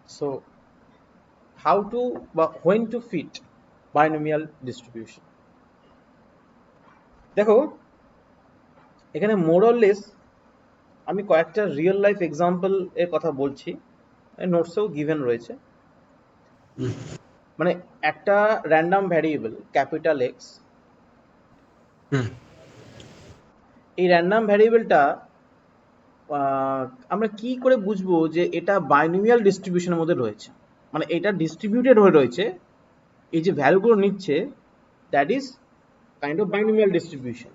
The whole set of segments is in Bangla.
So how to বা when to fit binomial distribution? দেখো এখানে মোরলেস আমি কয়েকটা রিয়েল লাইফ এক্সাম্পল এর কথা বলছি, নোটসেও গিভেন রয়েছে। মানে একটা র্যান্ডম ভ্যারিয়েবল ক্যাপিটাল এক্স, এই র্যান্ডম ভ্যারিয়েবলটা আমরা কি করে বুঝবো যে এটা বাইনোমিয়াল ডিস্ট্রিবিউশনের মধ্যে রয়েছে, মানে এটা ডিস্ট্রিবিউটেড হয়ে রয়েছে, এই যে ভ্যালুগুলো নিচ্ছে that is kind of binomial distribution.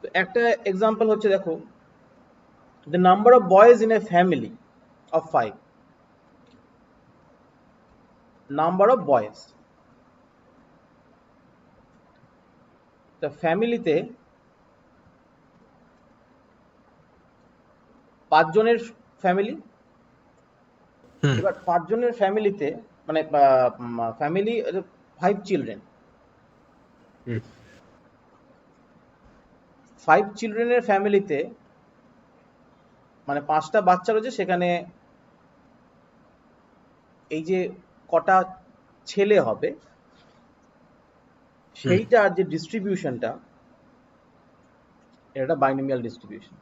তো একটা এক্সাম্পল হচ্ছে, দেখো the number of boys in a family of 5, number of boys, তা ফ্যামিলিতে 5 জনের ফ্যামিলি, এবার 5 জনের ফ্যামিলিতে মানে ফ্যামিলি 5 চিলড্রেন, 5 চিলড্রেনের ফ্যামিলিতে মানে 5টা বাচ্চা রয়েছে, সেখানে এই যে কটা ছেলে হবে সেইটার যে ডিস্ট্রিবিউশনটা, এটা বাইনোমিয়াল ডিস্ট্রিবিউশন।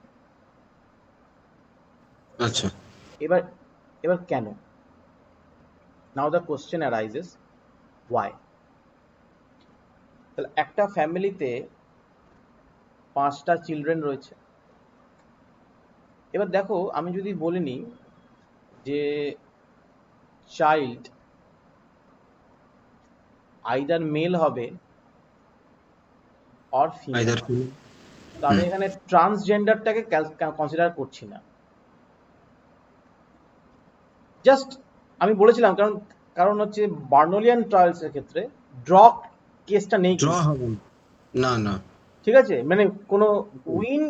আচ্ছা, এবার এবার কেন? নাও দ্য কোশ্চেন অ্যারাইজেস ওয়াই। তাহলে একটা ফ্যামিলিতে 5টা চিলড্রেন রয়েছে। এবার দেখো আমি যদি বলে নিই যে চাইল্ড আইদার মেল হবে অর ফিমেল, আইদার তো আমি এখানে ট্রান্সজেন্ডারটাকে কনসিডার করছি না। জাস্ট আমি বলেছিলাম কারণ কারণ হচ্ছে বার্নোলিয়ান ট্রায়ালস এর ক্ষেত্রে ড্র কেসটা নেই ড্র কিন্তু, হবে না, না। ঠিক আছে? মানে কোনো উইন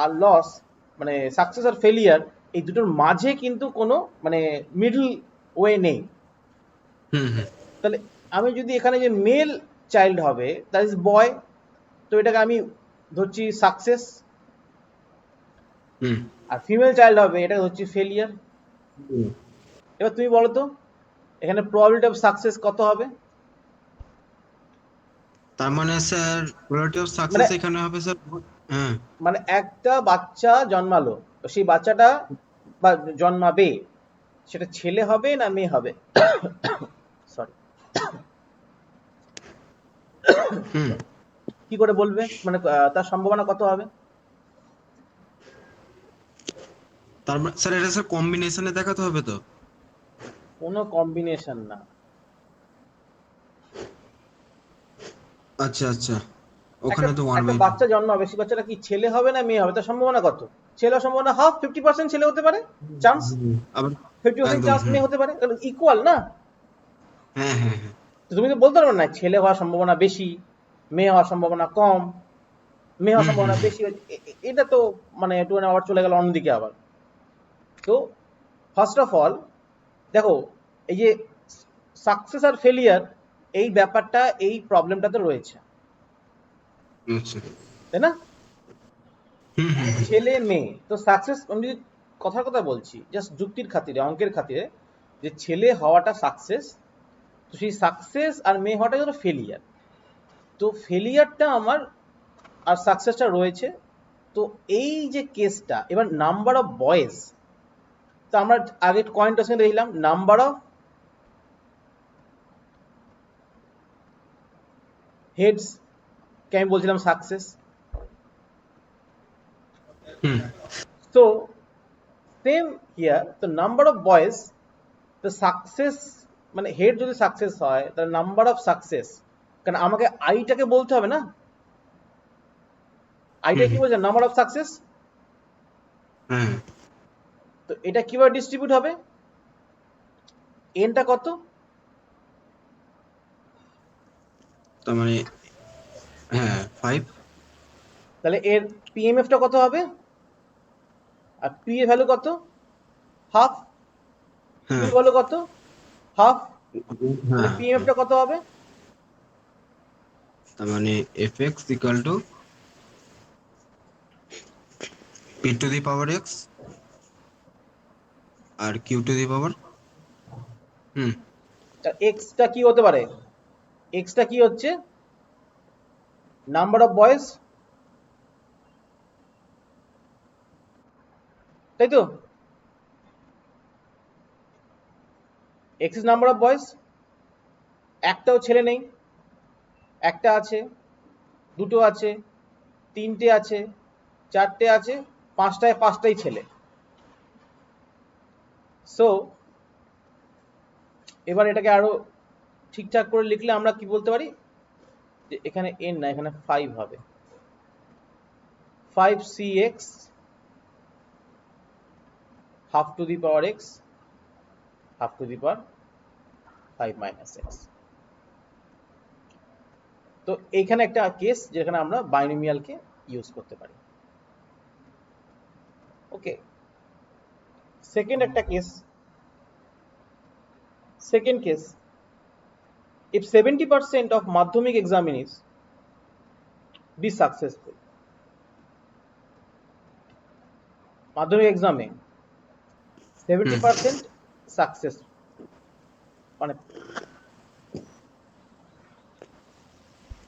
আর লস, মানে সাকসেস আর ফেলিয়ার, এই দুটোর মাঝে কিন্তু কোনো মানে মিডল ওয়ে নেই। তাহলে আমি যদি এখানে যে মেল চাইল্ড হবে দ্যাট ইজ বয়, তো এটাকে আমি ধরছি সাকসেস, আর ফিমেল চাইল্ড হবে এটা হচ্ছে ফেলিয়ার। এবার তুমি বলো তো এখানে প্রবাবিলিটি অফ সাকসেস কত হবে? তার মানে স্যার প্রবাবিলিটি অফ মানে সাকসেস এখানে হবে স্যার। হ্যাঁ, মানে একটা বাচ্চা জন্মালো, সেই বাচ্চাটা বা জন্মাবে সেটা ছেলে হবে না মেয়ে হবে? সরি, কি করে বলবে? মানে তার সম্ভাবনা কত হবে? তার মানে স্যার এটা স্যার কম্বিনেশনে দেখাতে হবে তো। কোনো কম্বিনেশন না। আচ্ছা, আচ্ছা, একটা ওখানে তো ওয়ান একটা বাই বাচ্চা জন্মাবে, সেই বাচ্চাটা কি ছেলে হবে না মেয়ে হবে? তার সম্ভাবনা কত? ছেলে হওয়ার সম্ভাবনা হাফ, 50% ছেলে হতে পারে চান্স, আবার 50% একদম। চান্স মেয়ে হতে পারে, ইকুয়াল না? হ্যাঁ, হ্যাঁ, হ্যাঁ। তো তুমি তো বলতে পারবে না ছেলে হওয়ার সম্ভাবনা বেশি, মেয়ে হওয়ার সম্ভাবনা কম, মেয়ে হওয়ার সম্ভাবনা বেশি। এটা তো মানে একটু আবার চলে গেল অন্যদিকে আবার। তো ফার্স্ট অফ অল দেখো এই যে সাকসেস আর ফেলিয়ার, এই ব্যাপারটা এই প্রবলেমটাতে রয়েছে, আচ্ছা। তাই না? ছেলে মেয়ে তো সাকসেস, আমি যদি কথার কথা বলছি জাস্ট যুক্তির খাতিরে, অঙ্কের খাতিরে, যে ছেলে হওয়াটা সাকসেস, তো সেই সাকসেস আর মেয়ে হওয়াটা হলো ফেলিয়ার। তো ফেলিয়ারটা আমার আর সাকসেসটা রয়েছে। তো এই যে কেসটা, এবার নাম্বার অফ বয়েজ, তো আমরা আগে কয়েনটা সঙ্গে দেখলাম নাম্বার অফ হেডস কে আমি বলছিলাম success. So same here, the number of boys, the success মানে হেড যদি সাকসেস হয় তাহলে নাম্বার অফ সাকসেস, কারণ আমাকে আইটাকে বলতে হবে না, আইটা কি বলছে? Number of success. হ্যাঁ, তো এটা কিভাবে ডিস্ট্রিবিউট হবে? এনটা কত? তার মানে হ্যাঁ 5। তাহলে এর পিএমএফটা কত হবে? আর পি এর ভ্যালু কত? হাফ। কিউ হ্যাঁ, এর ভ্যালু কত? হাফ। তাহলে হ্যাঁ, পিএমএফটা কত হবে? তার মানে fx equal to p to the power x আর কিউ টু দি পাওয়ার এক্সটা কি হতে পারে? এক্সটা কি হচ্ছে? নাম্বার অফ বয়েজ, তাই তো? X is number of boys. একটাও ছেলে নেই, একটা আছে, দুটো আছে, তিনটে আছে, চারটে আছে, পাঁচটায় পাঁচটাই ছেলে। সো এবার এটাকে আরো ঠিকঠাক করে লিখলে আমরা কি বলতে পারি যে এখানে n না, এখানে 5 হবে। 5cx half to the power x half to the power 5 minus x। তো এইখানে একটা কেস যেখানে আমরা বাইনোমিয়ালকে ইউজ করতে পারি। ওকে, সেকেন্ড একটা case, second case, if 70% of madhyamik examinees be successful, মাধ্যমিক এক্সামে 70% সাকসেস, মানে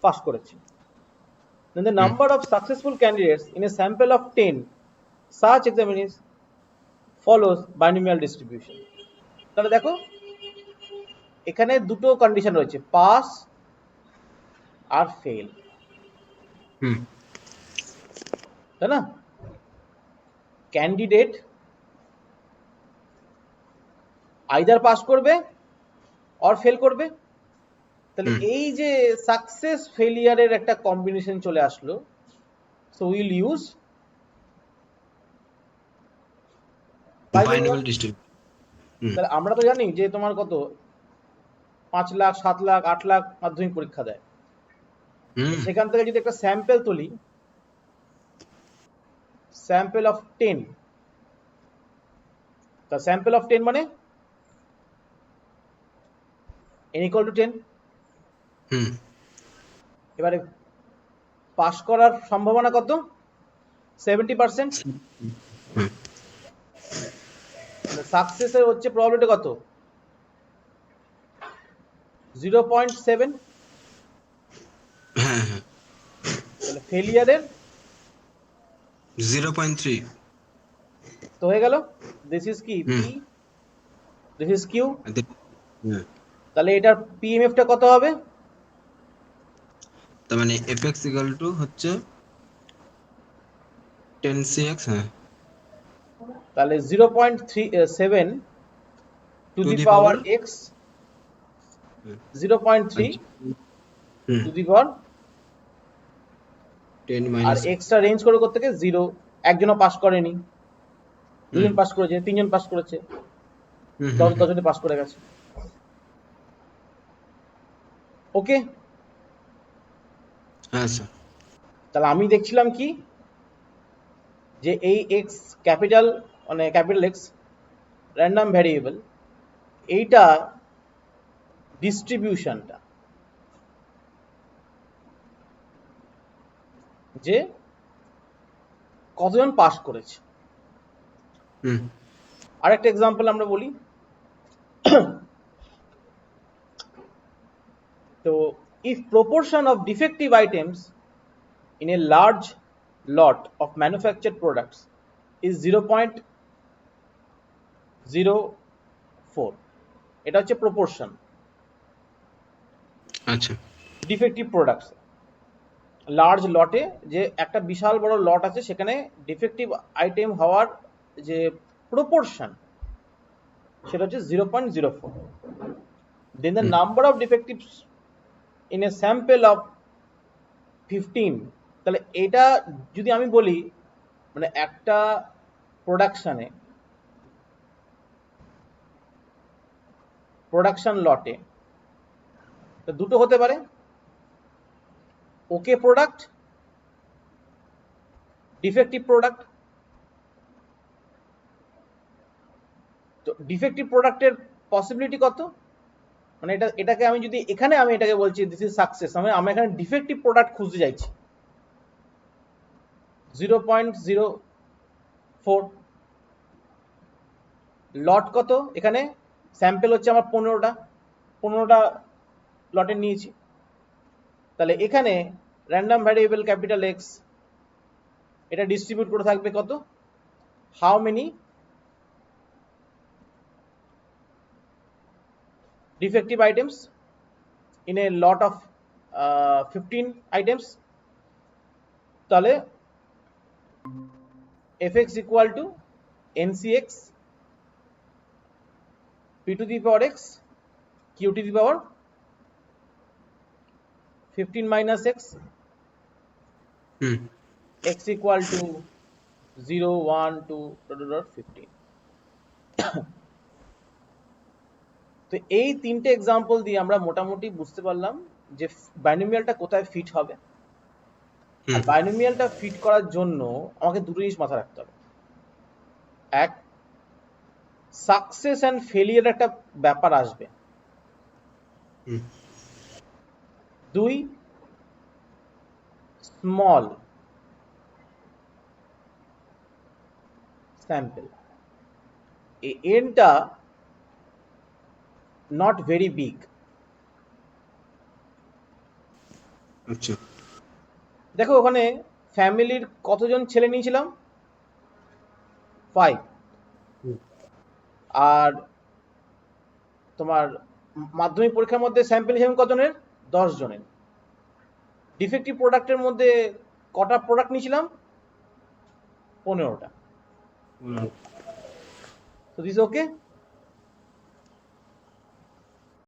পাস করেছে, then the number of successful candidates in a sample of 10 such examinees follows binomial distribution। তাহলে দেখো এখানে দুটো কন্ডিশন রয়েছে, পাস আর ফেল, তাই না? ক্যান্ডিডেট আইদার পাস করবে অর ফেল করবে। তাহলে এই যে সাকসেস ফেলিয়ারের একটা কম্বিনেশন চলে আসলো, so will use binomial distribution. তাহলে আমরা তো জানি যে তোমার কত 5 লাখ 7 লাখ 8 লাখ মাধ্যমিক পরীক্ষা দেয়, সেখান থেকে যদি একটা স্যাম্পল তুলি, স্যাম্পল অফ 10, তা স্যাম্পল অফ 10 মানে n equal to 10। এবারে পাস করার সম্ভাবনা কত? 70%। সাকসেসের হচ্ছে প্রবাবিলিটি কত? 0.7। তাহলে ফেলিয়ারের 0.3 তো হয়ে গেল, দিস ইজ কি পি, দিস ইজ কিউ। তাহলে এটার পিএমএফ টা কত হবে? তার মানে fx ইকুয়াল টু হচ্ছে 10cx। তাহলে 0.37 to the power x, 0.3 to the power 10 আর মাইনাস এক্সটা রেঞ্জ করে করতে থেকে 0, একজনও পাস করেনি, দুজন পাস করেছে, তিনজন পাস করেছে, 10 জনে পাস করে গেছে। ওকে, হ্যাঁ স্যার। তাহলে আমি দেখছিলাম কি যে এই এক্স ক্যাপিটাল, মানে ক্যাপিটাল এক্স র্যান্ডম ভ্যারিয়েবল, এইটা ডিস্ট্রিবিউশনটা যে কতজন পাস করেছে। আরেকটা এক্সাম্পল আমরা বলি, তো if proportion of defective items in a large lot of manufactured products is 0.04, এটা হচ্ছে প্রপোর্শন আচ্ছা ডিফেক্টিভ প্রোডাক্টস। লার্জ লটে যে একটা বিশাল বড় লট আছে, সেখানে ডিফেক্টিভ আইটেম হওয়ার যে প্রপোর্শন সেটা হচ্ছে 0.04। Then the number of defectives in a sample of 15। তাহলে এটা যদি আমি বলি, মানে একটা প্রোডাকশন লটে দুটো হতে পারে, ওকে প্রোডাক্ট, ডিফেক্টিভ প্রোডাক্ট। তো ডিফেক্টিভ প্রোডাক্টের পসিবিলিটি কত? মানে এটাকে আমি যদি এখানে আমি এটাকে বলছি দিস ইজ সাকসেস, আমি এখানে ডিফেক্টিভ প্রোডাক্ট খুঁজতে চাইছি 0.04। লট কত, এখানে স্যাম্পেল হচ্ছে আমার 15টা লটে নিয়েছি। তাহলে এখানে র্যান্ডম ভ্যারিয়েবল ক্যাপিটাল এক্স, এটা ডিস্ট্রিবিউট করে থাকবে কত, how many defective items in a lot of 15 items, তাহলে fx equal to ncx p to the power x q to the power 15 minus x, hmm x equal to 0 1 2 15। তো এই তিনটে এক্সাম্পল দিয়ে আমরা মোটামুটি বুঝতে পারলাম যে বাইনোমিয়ালটা কোথায় ফিট হবে। আর হুম বাইনোমিয়ালটা ফিট করার জন্য আমাকে দুটো জিনিস মাথায় রাখতে হবে। এক, সাকসেস অ্যান্ড ফেলিয়ার একটা ব্যাপার আসবে। হুম দুই, স্মল স্যাম্পল, এনটা নট ভেরি বিগ। আচ্ছা দেখো ওখানে ফ্যামিলির কতজন ছেলে নিয়েছিলাম, 5। হুম আর তোমার মাধ্যমিক পরীক্ষার মধ্যে স্যাম্পল হিসেবে কজনের, 10 জনের। ডিফেক্টিভ প্রোডাক্টের মধ্যে কটা প্রোডাক্ট নিয়েছিলাম, 15টা। হুম। তো দিস ওকে।